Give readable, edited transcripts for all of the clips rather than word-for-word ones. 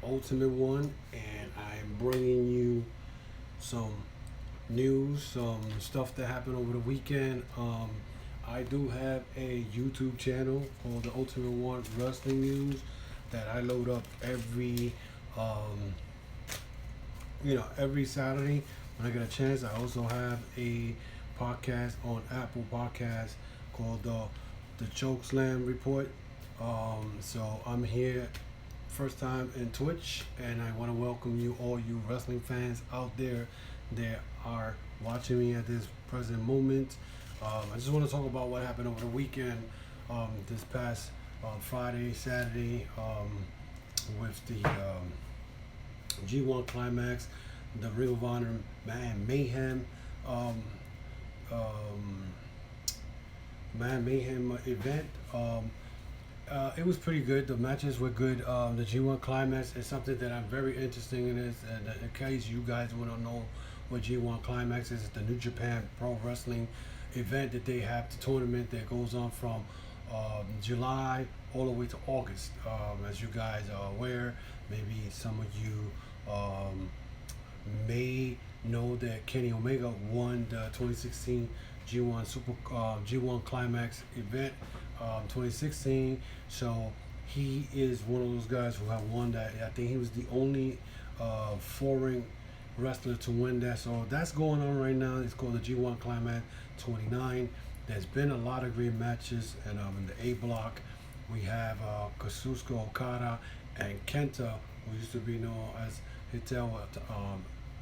Ultimate One, and I'm bringing you some news, some stuff that happened over the weekend. I do have a YouTube channel called the Ultimate One Wrestling News that I load up um, every Saturday when I get a chance. I also have a podcast on Apple Podcasts called the Choke Slam Report. So I'm here first time in Twitch, and I want to welcome you, all you wrestling fans out there that are watching me at this present moment. I just want to talk about what happened over the weekend, this past Friday, Saturday, with the G1 Climax, the Ring of Honor Man Mayhem, um, um, Man Mayhem event. It was pretty good. The matches were good. The G1 Climax is something that I'm very interested in. Is in case you guys want to know what G1 Climax is, it's the New Japan Pro Wrestling event that they have. The tournament that goes on from July all the way to August. As you guys are aware, maybe some of you may know that Kenny Omega won the 2016 G1 Climax event, 2016. So he is one of those guys who have won that. I think he was the only foreign wrestler to win that. So that's going on right now. It's called the G1 Climax 29. There's been a lot of great matches, and in the A block we have Kazuchika Okada and Kenta, who used to be known as Hitel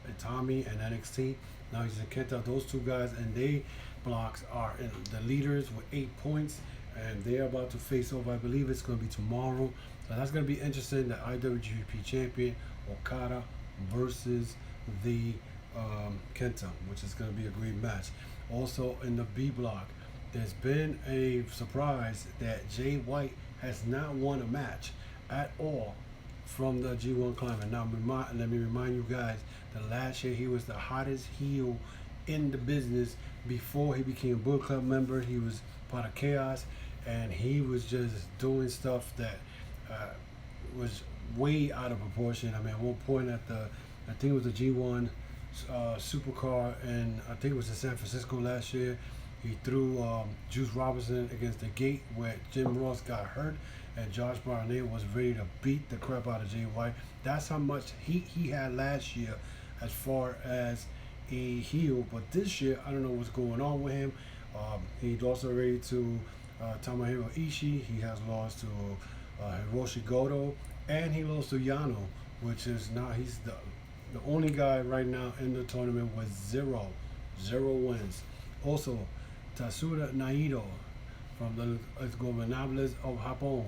Itami and NXT. Now he's in Kenta. Those two guys and they blocks are in the leaders with 8 points, and they're about to face off. I believe it's going to be tomorrow. So that's going to be interesting. The IWGP champion Okada versus the Kenta, which is going to be a great match. Also in the B block, there's been a surprise that Jay White has not won a match at all from the G1 Climax. Now, let me remind you guys that last year he was the hottest heel in the business. Before he became a Bullet Club member, he was part of Chaos, and he was just doing stuff that was way out of proportion. I mean, at one point I think it was the G1 Supercar, and I think it was in San Francisco last year. He threw Juice Robinson against the gate where Jim Ross got hurt, and Josh Barnett was ready to beat the crap out of Jay White. That's how much heat he had last year as far as a heel. But this year, I don't know what's going on with him. He lost already to Tomohiro Ishii. He has lost to Hiroshi Goto, and he lost to Yano, which is now he's the only guy right now in the tournament with zero wins. Also, Tatsuya Naito from the Gobernables of Japón.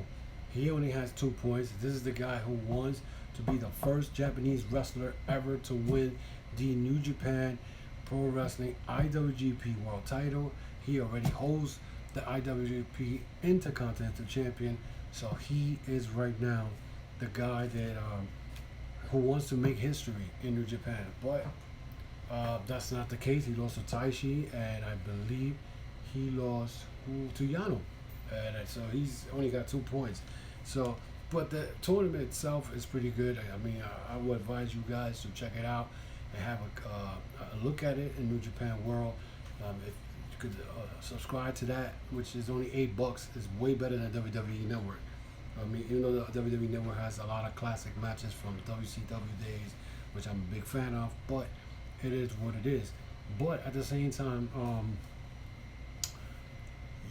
He only has 2 points. This is the guy who wants to be the first Japanese wrestler ever to win the New Japan Pro Wrestling IWGP World Title. He already holds the IWGP Intercontinental Champion. So he is right now the guy that who wants to make history in New Japan. But that's not the case. He lost to Taishi, and I believe he lost to Yano. And so he's only got 2 points. So, but the tournament itself is pretty good. I mean, I would advise you guys to check it out and have a look at it in New Japan World. If you could subscribe to that, which is only $8, is way better than WWE Network. I mean, even though the WWE Network has a lot of classic matches from WCW days, which I'm a big fan of, but it is what it is. But at the same time,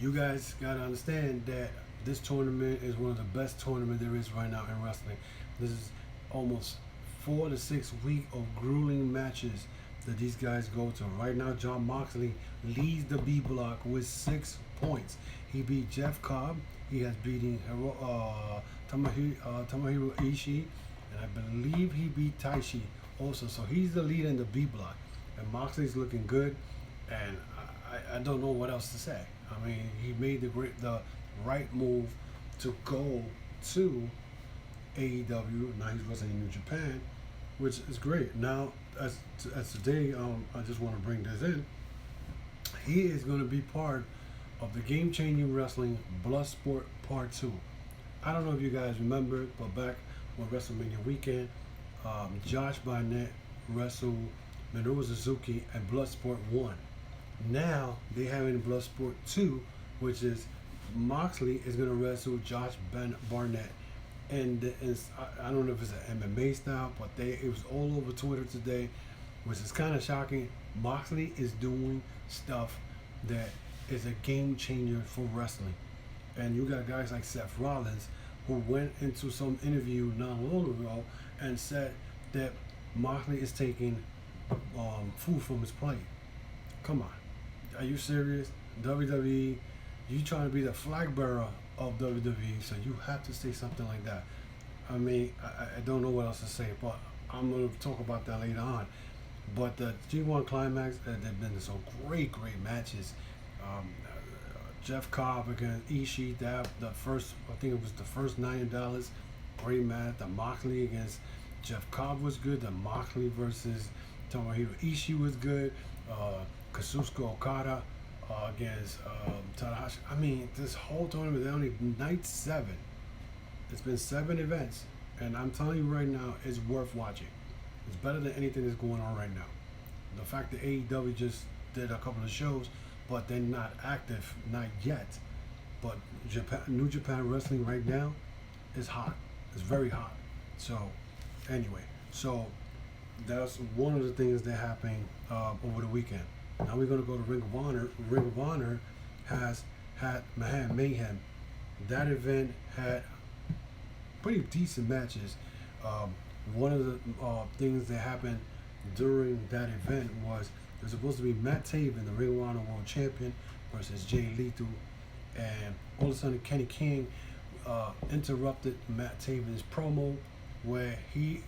you guys gotta understand that this tournament is one of the best tournaments there is right now in wrestling. This is almost 4 to 6 weeks of grueling matches that these guys go to. Right now, Jon Moxley leads the B block with 6 points. He beat Jeff Cobb. He has beaten Tomohiro Ishii, and I believe he beat Taishi also. So he's the lead in the B block, and Moxley's looking good, and I don't know what else to say. I mean, he made the right move to go to AEW. Now he's wrestling in New Japan, which is great. Now, as today, I just want to bring this in. He is going to be part of the Game Changing Wrestling Bloodsport Part 2. I don't know if you guys remember, but back on WrestleMania weekend. Josh Barnett wrestled Minoru Suzuki and Bloodsport 1. Now they have in Bloodsport 2, which is Moxley is going to wrestle Josh Barnett. And I don't know if it's an MMA style, but it was all over Twitter today, which is kind of shocking. Moxley is doing stuff that is a game changer for wrestling. And you got guys like Seth Rollins, who went into some interview not long ago and said that Moxley is taking food from his plate. Come on, are you serious? WWE, you trying to be the flag bearer of WWE, so you have to say something like that. I mean, I don't know what else to say, but I'm going to talk about that later on. But the G1 Climax, they've been some great matches. Jeff Cobb against Ishii, the first, I think it was the first $9, great match. The Moxley against Jeff Cobb was good. The Moxley versus Tomohiro Ishii was good. Kazuchika Okada against Tanahashi. I mean, this whole tournament, they're only night 7. It's been 7 events, and I'm telling you right now, it's worth watching. It's better than anything that's going on right now. The fact that AEW just did a couple of shows, but they're not active, not yet. But New Japan Wrestling right now is hot. It's very hot. So, anyway, that's one of the things that happened over the weekend. Now we're going to go to Ring of Honor. Ring of Honor has had Manhattan Mayhem. That event had pretty decent matches. One of the things that happened during that event was it was supposed to be Matt Taven, the Ring of Honor World Champion, versus Jay Lethal, and all of a sudden Kenny King interrupted Matt Taven's promo, where he,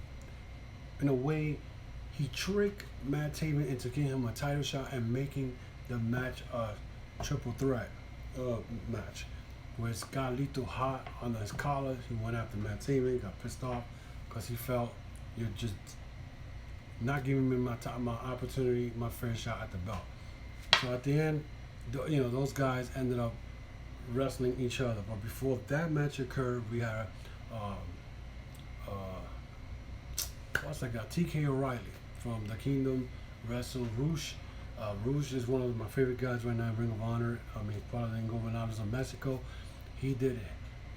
in a way, he tricked Matt Taven into giving him a title shot and making the match a triple threat match, where it's got Lethal hot under his collar. He went after Matt Taven, got pissed off because he felt you're just not giving me my opportunity, my fair shot at the belt. So at the end, those guys ended up wrestling each other. But before that match occurred, we had TK O'Reilly from the Kingdom wrestled Rush. Rush is one of my favorite guys right now in Ring of Honor. I mean, he's part of the Ingobernables of Mexico. He did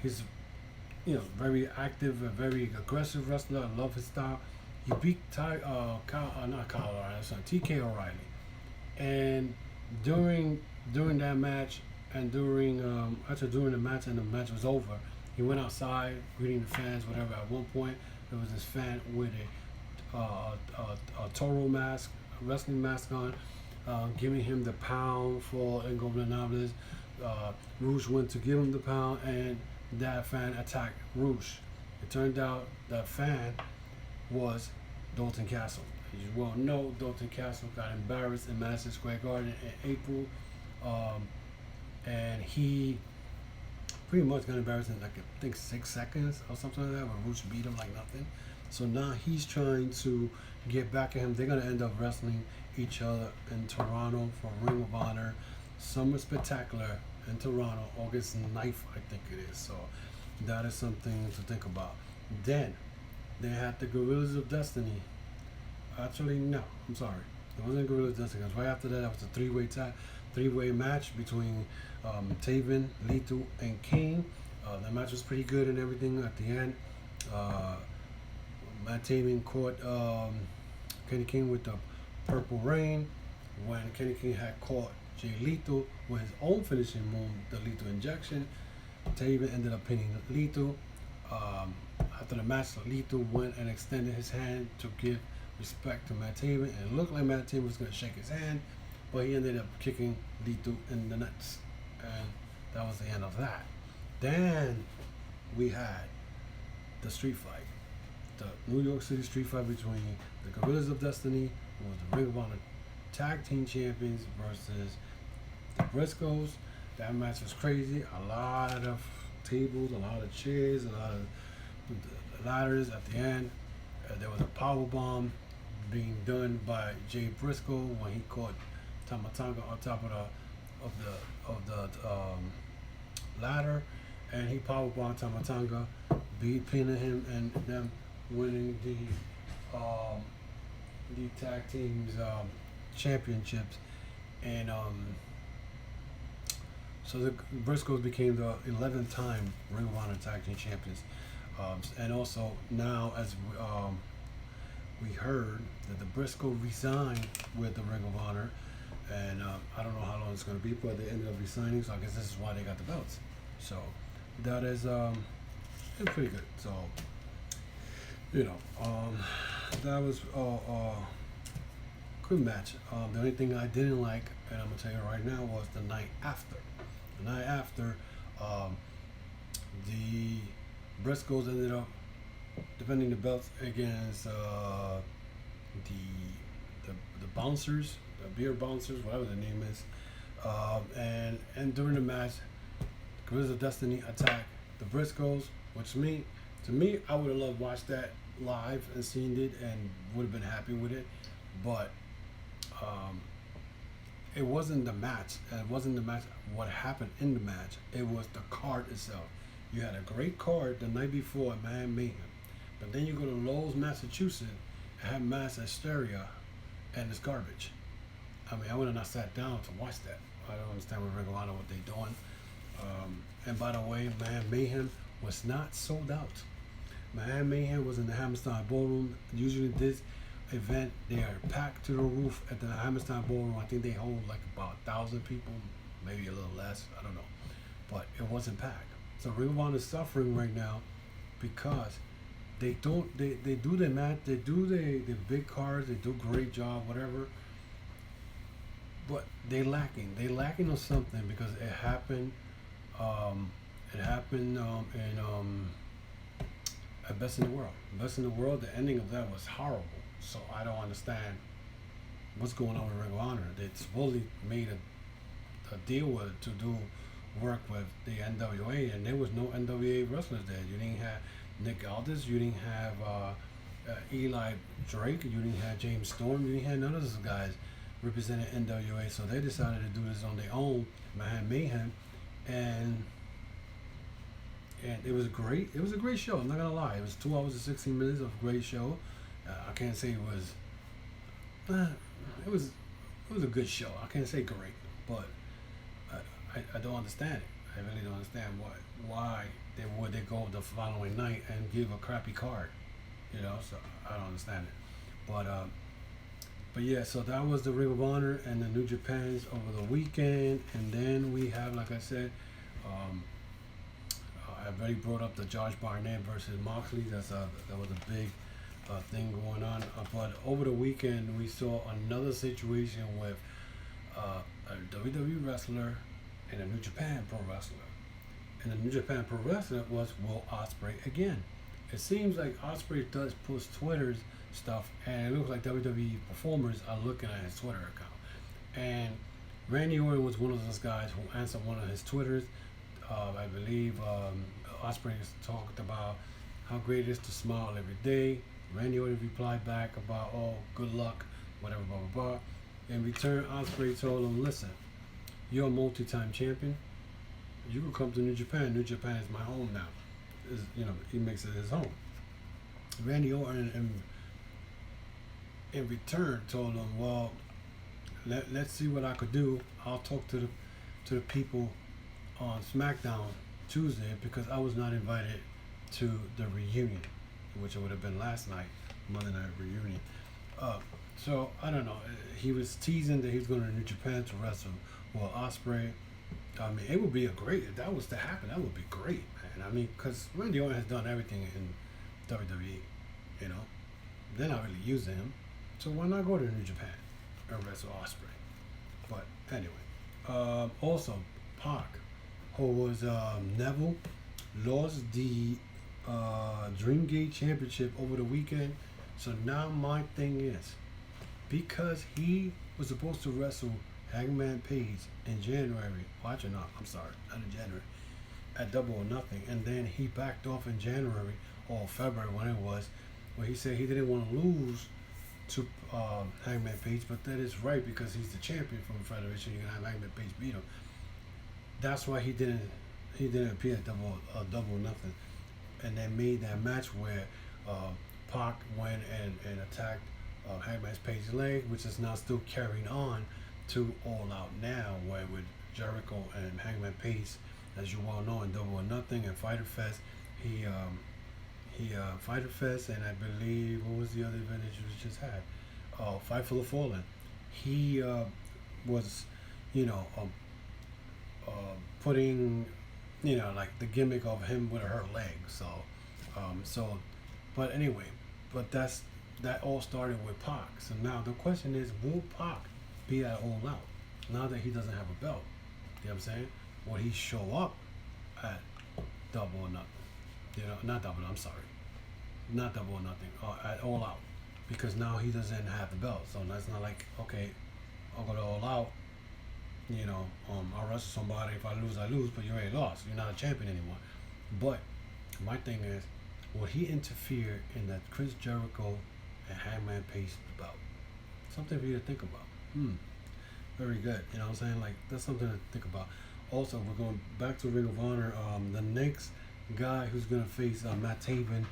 his, very active and very aggressive wrestler. I love his style. He beat TK O'Reilly. And during that match, and during the match and the match was over, he went outside greeting the fans, whatever. At one point, there was this fan with a Toro mask, a wrestling mask on, giving him the pound for Ingobernables. Rouge went to give him the pound, and that fan attacked Rouge. It turned out that fan was Dalton Castle. As you well know, Dalton Castle got embarrassed in Madison Square Garden in April, and he pretty much got embarrassed in, I think 6 seconds or something like that, where Rouge beat him like nothing. So now he's trying to get back at him. They're going to end up wrestling each other in Toronto for Ring of Honor Summer Spectacular in Toronto, August 9th, I think it is. So that is something to think about. Then they had the Gorillas of Destiny. Actually, no, I'm sorry. It wasn't Gorillas of Destiny. Right after that, it was a three-way match between Taven, Lethal, and King. The match was pretty good and everything. At the end, Matt Taven caught Kenny King with the Purple Rain when Kenny King had caught Jay Lethal with his own finishing move, the Lethal Injection. Taven ended up pinning Lethal. After the match, Lethal went and extended his hand to give respect to Matt Taven, and it looked like Matt Taven was going to shake his hand, but he ended up kicking Lethal in the nuts, and that was the end of that. Then we had the street fight, the New York City street fight between the Gorillas of Destiny, who was the Ring of Honor Tag Team Champions, versus the Briscoes. That match was crazy. A lot of tables, a lot of chairs, a lot of ladders. At the end, there was a power bomb being done by Jay Briscoe when he caught Tama Tonga on top of the ladder, and he power bombed Tama Tonga. pinning him and them winning the tag teams championships, and so the Briscoes became the 11th time Ring of Honor tag team champions, and also now as we heard that the Briscoe resigned with the Ring of Honor, and I don't know how long it's going to be, but they ended up resigning. So I guess this is why they got the belts. So that is it's pretty good. So that was good match. The only thing I didn't like, and I'm gonna tell you right now, was the night after. The night after, the Briscoes ended up defending the belts against the bouncers, the beer bouncers, whatever the name is, and during the match, Guerrillas of Destiny attacked the Briscoes, which to me, I would have loved to watch that live and seen it, and would have been happy with it, but it wasn't the match. It wasn't the match. What happened in the match? It was the card itself. You had a great card the night before at Manhattan Mayhem, but then you go to Lowell, Massachusetts, and have Mass Hysteria, and it's garbage. I mean, I would have not sat down to watch that. I don't understand what Ring of Honor, what they're doing. And by the way, Manhattan Mayhem was not sold out. Manhattan Mayhem was in the Hammerstein Ballroom. Usually this event, they are packed to the roof at the Hammerstein Ballroom. I think they hold like about 1,000 people, maybe a little less, I don't know. But it wasn't packed. So Ring of Honor is suffering right now because they do their match, they do the big cards, they do a great job, whatever. But they're lacking. They're lacking on something because it happened. At Best in the World. Best in the World, the ending of that was horrible. So I don't understand what's going on with Ring of Honor. They supposedly made a deal with to do work with the NWA, and there was no NWA wrestlers there. You didn't have Nick Aldis, you didn't have Eli Drake, you didn't have James Storm, you didn't have none of those guys representing NWA. So they decided to do this on their own, Manhattan Mayhem, and it was great. It was a great show. I'm not gonna lie. It was 2 hours and 16 minutes of a great show. I can't say it was. It was a good show. I can't say great, but I don't understand it. I really don't understand why they would go the following night and give a crappy card. So I don't understand it. But yeah, so that was the Ring of Honor and the New Japan's over the weekend, and then we have, like I said, I've already brought up the Josh Barnett versus Moxley. That was a big thing going on. But over the weekend, we saw another situation with a WWE wrestler and a New Japan Pro Wrestler. And the New Japan Pro Wrestler was Will Ospreay again. It seems like Ospreay does post Twitter's stuff, and it looks like WWE performers are looking at his Twitter account. And Randy Orton was one of those guys who answered one of his Twitters. I believe Ospreay talked about how great it is to smile every day. Randy Orton replied back about, oh, good luck, whatever, blah, blah, blah. In return, Ospreay told him, listen, you're a multi-time champion. You can come to New Japan. New Japan is my home now. He makes it his home. Randy Orton, in return, told him, well, let's see what I could do. I'll talk to the people on SmackDown Tuesday, because I was not invited to the reunion, which it would have been last night, Monday Night Reunion. So I don't know. He was teasing that he was going to New Japan to wrestle Will Ospreay. I mean, it would be if that was to happen, that would be great, man. I mean, because Randy Orton has done everything in WWE, They're not really using him. So why not go to New Japan and wrestle Ospreay? But anyway, also, Pac, who was Neville, lost the Dreamgate Championship over the weekend. So now my thing is, because he was supposed to wrestle Hangman Page in January, not in January, at Double or Nothing, and then he backed off in January or February when it was, where he said he didn't want to lose to Hangman Page, but that is right, because he's the champion from the Federation. You can have Hangman Page beat him. That's why he didn't appear at Double or Nothing. and they made that match where Pac went and attacked Hangman Page's leg, which is now still carrying on to All Out now, where with Jericho and Hangman Page, as you well know, in Double or Nothing and Fyter Fest, he Fyter Fest, and I believe what was the other event that you just had? Fight for the Fallen. He was, you know, putting, you know, like the gimmick of him with her leg. So, but anyway, but that all started with Pac. So now the question is, will Pac be at All Out now that he doesn't have a belt? You know what I'm saying? Will he show up at Double or Nothing? You know, not Double. I'm sorry, not Double or Nothing. At All Out, because now he doesn't have the belt. So that's not like, okay, I'll go to All Out. You know, I'll wrestle somebody. If I lose, I lose. But you already lost. You're not a champion anymore. But my thing is, will he interfere in that Chris Jericho and Hangman Page belt? Something for you to think about. Very good. You know what I'm saying? Like, that's something to think about. Also, we're going back to Ring of Honor. The next guy who's going to face Matt Taven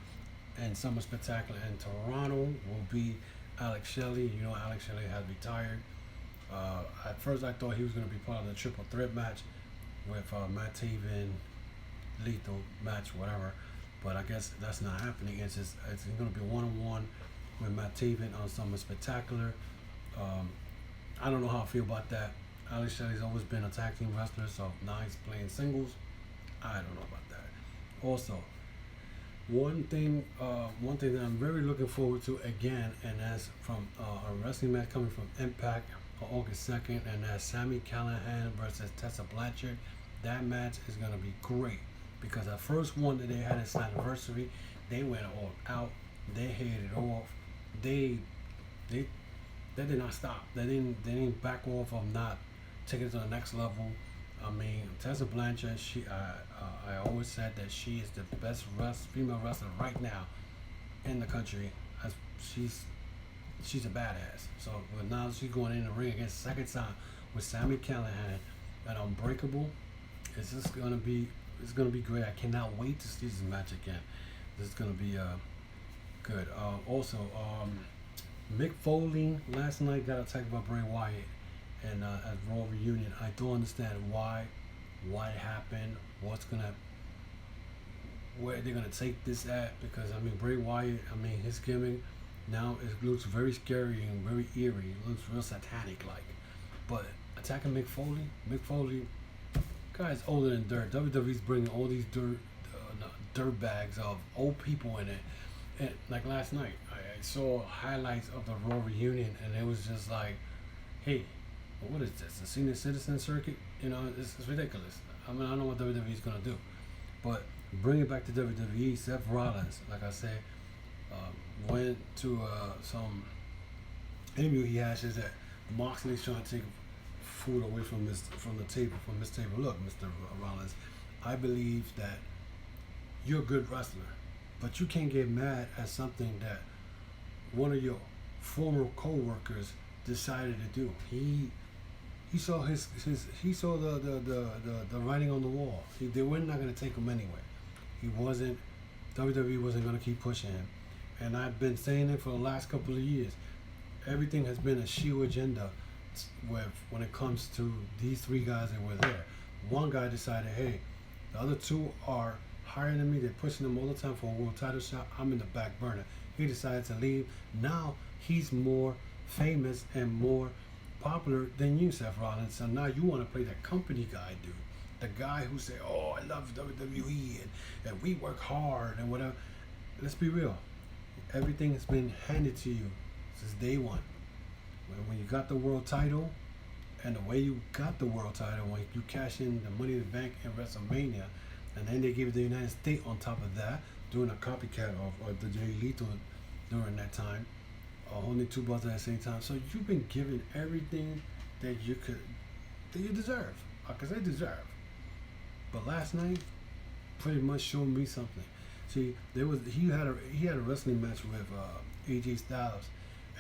and Summer Spectacular in Toronto will be Alex Shelley. You know, Alex Shelley has retired. At first, I thought he was going to be part of the triple threat match with Matt Taven, lethal match, whatever. But I guess that's not happening. It's going to be one-on-one with Matt Taven on Summer Spectacular. I don't know how I feel about that. Alex Shelley's always been a tag team wrestler, so now he's playing singles. I don't know about that. Also, one thing that I'm very looking forward to again, and that's from a wrestling match coming from Impact on August 2nd, and that's Sami Callihan versus Tessa Blanchard. That match is going to be great because the first one that they had its anniversary, they went all out. They hit it off. They did not stop. They didn't back off of not taking it to the next level. I mean, Tessa Blanchard, I always said that she is the best female wrestler right now in the country. She's a badass. So now she's going in the ring against second time with Sami Callihan at Unbreakable. It's gonna be great. I cannot wait to see this match again. This is gonna be good. Also, Mick Foley last night got attacked by Bray Wyatt and at Raw Reunion. I don't understand why it happened, where they're gonna take this at, because I mean Bray Wyatt, his gimmick now it looks very scary and very eerie. It looks real satanic like. But attacking Mick Foley, guy's older than dirt. WWE's bringing all these dirt bags of old people in it. And like last night, I saw highlights of the Raw Reunion, and it was just like, hey, what is this? The senior citizen circuit? You know, it's ridiculous. I don't know what WWE's gonna do, but bring it back to WWE. Seth Rollins, like I said, went to some interview he has is that Moxley's trying to take food away from his table. Look, Mr. Rollins, I believe that you're a good wrestler, but you can't get mad at something that one of your former co-workers decided to do. He saw he saw the writing on the wall. They were not going to take him anyway. WWE wasn't going to keep pushing him. And I've been saying it for the last couple of years. Everything has been a shoe agenda when it comes to these three guys that were there. One guy decided, hey, the other two are higher than me. They're pushing them all the time for a world title shot. I'm in the back burner. He decided to leave. Now he's more famous and more popular than you, Seth Rollins. So now you want to play the company guy, dude. The guy who say, oh, I love WWE and we work hard and whatever. Let's be real. Everything has been handed to you since day one. When you got the world title, and the way you got the world title, when you cash in the Money in the Bank in WrestleMania, and then they gave it the United States on top of that, doing a copycat of the Jay Lethal during that time, holding two belts at the same time. So you've been given everything that you deserve. Because they deserve. But last night, pretty much showed me something. See, he had a wrestling match with AJ Styles,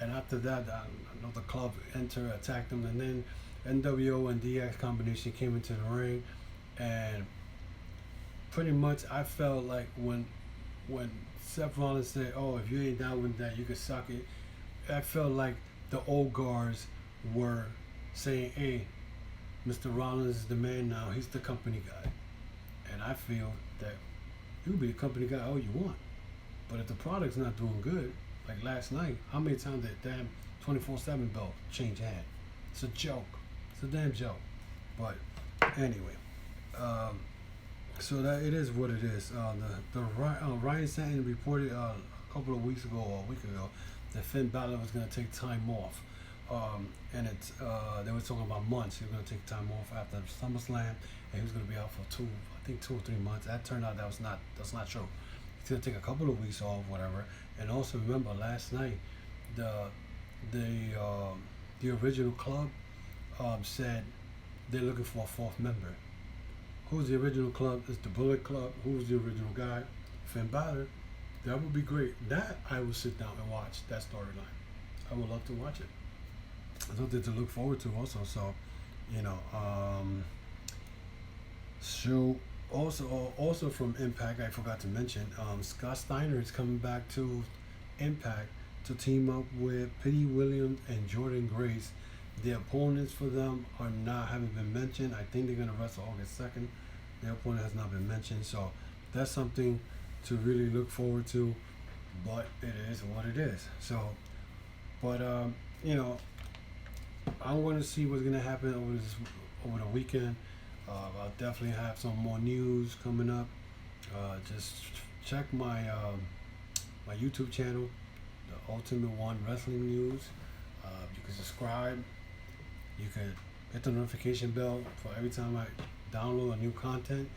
and after that, the club attacked him, and then NWO and DX combination came into the ring, and pretty much I felt like when when Seth Rollins said, "Oh, if you ain't down with that, you can suck it," I felt like the old guards were saying, "Hey, Mr. Rollins is the man now. He's the company guy," and I feel that you can be the company guy all you want, but if the product's not doing good, like last night, how many times that damn 24/7 belt change hand? It's a joke. It's a damn joke. But anyway, um, so that it is what it is. Ryan Satin reported a couple of weeks ago or a week ago that Finn Balor was going to take time off, and they were talking about months. He was going to take time off after SummerSlam, and he was going to be out for 2 or 3 months. That turned out that's not true. He's going to take a couple of weeks off, whatever. And also remember last night, the the um, the original club said they're looking for a fourth member. Who's the original club? It's the Bullet Club. Who's the original guy? Finn Balor. That would be great. That I will sit down and watch that storyline. I would love to watch it. Something to look forward to also. So, you know, so also from Impact, I forgot to mention, Scott Steiner is coming back to Impact to team up with Petey Williams and Jordan Grace. The opponents for them are not haven't been mentioned. I think they're gonna wrestle August 2nd. Their opponent has not been mentioned, so that's something to really look forward to. But it is what it is. So, but you know, I want to see what's gonna happen over the weekend. I'll definitely have some more news coming up. Just check my YouTube channel, the Ultimate One Wrestling News. You can subscribe. You can hit the notification bell for every time I download a new content.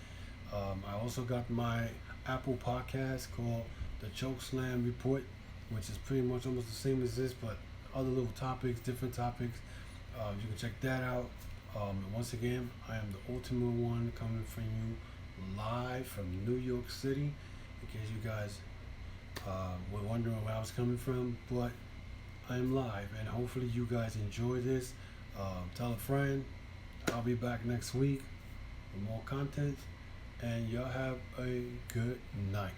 I also got my Apple podcast called the Choke Slam Report, which is pretty much almost the same as this, but other little topics, different topics. You can check that out. Once again, I am the Ultimate One coming from you live from New York City. In case you guys were wondering where I was coming from, but I am live, and hopefully you guys enjoy this. Tell a friend. I'll be back next week with more content, and y'all have a good night.